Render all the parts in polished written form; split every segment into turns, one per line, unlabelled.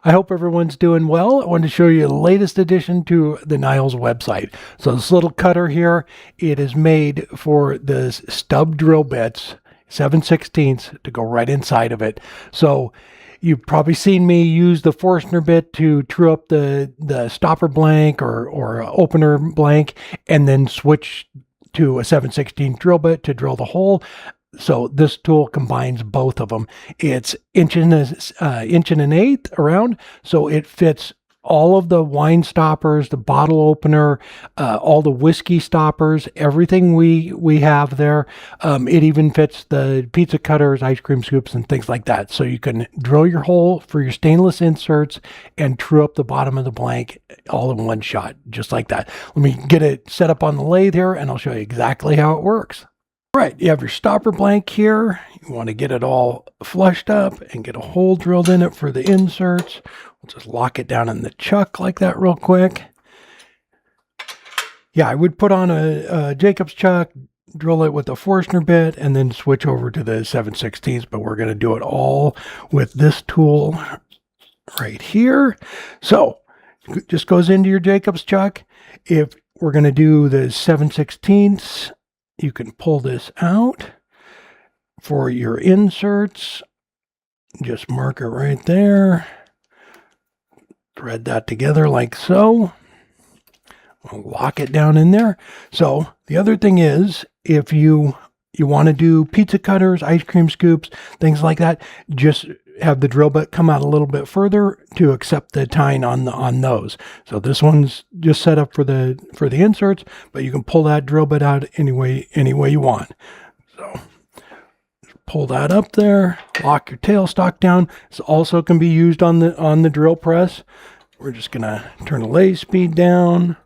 I hope everyone's doing well. I wanted to show you the latest addition to the Niles website. So this little cutter here, it is made for the stub drill bits, 7/16 to go right inside of it. So you've probably seen me use the Forstner bit to true up the stopper blank or opener blank, and then switch to a 7/16 drill bit to drill the hole. So this tool combines both of them. It's inch and an eighth around, so it fits all of the wine stoppers, the bottle opener, all the whiskey stoppers, everything we have there. It even fits the pizza cutters, ice cream scoops, and things like that. So you can drill your hole for your stainless inserts and true up the bottom of the blank all in one shot, just like that. Let me get it set up on the lathe here, and I'll show you exactly how it works. Right, you have your stopper blank here. You want to get it all flushed up and get a hole drilled in it for the inserts. We'll just lock it down in the chuck like that real quick. Yeah, I would put on a Jacob's chuck, drill it with a Forstner bit, and then switch over to the 7/16, but we're going to do it all with this tool right here. So, it just goes into your Jacob's chuck. If we're going to do the 7/16, you can pull this out for your inserts. Just mark it right there. Thread that together like so. We'll lock it down in there. So the other thing is, if you want to do pizza cutters, ice cream scoops, things like that, just have the drill bit come out a little bit further to accept the tine on those. So this one's just set up for the inserts, but you can pull that drill bit out any way you want. So pull that up there, lock your tailstock down. This also can be used on the drill press. We're just gonna turn the lathe speed down,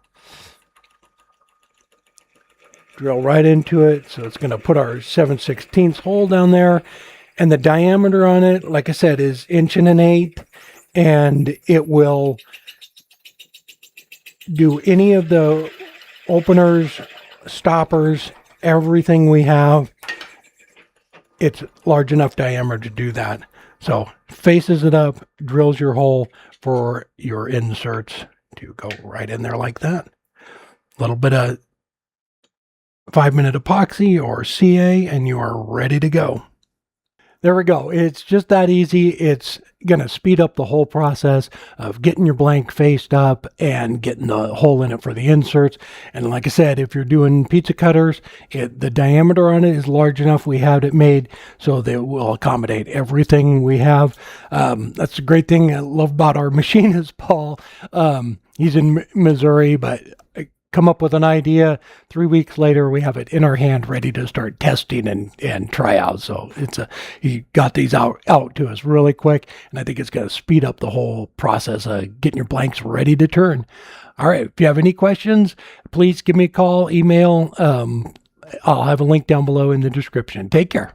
drill right into it. So it's gonna put our 7/16 hole down there. And the diameter on it, like I said, is inch and an eighth, and it will do any of the openers, stoppers, everything we have. It's large enough diameter to do that. So faces it up, drills your hole for your inserts to go right in there like that. A little bit of 5-minute epoxy or CA, and you are ready to go. There we go. It's just that easy. It's going to speed up the whole process of getting your blank faced up and getting the hole in it for the inserts. And like I said, if you're doing pizza cutters, the diameter on it is large enough. We had it made so that it will accommodate everything we have. That's a great thing I love about our machinist, Paul. He's in Missouri, but come up with an idea. 3 weeks later, we have it in our hand, ready to start testing and try out. So he got these out to us really quick, and I think it's going to speed up the whole process of getting your blanks ready to turn. All right, if you have any questions, please give me a call, email. I'll have a link down below in the description. Take care.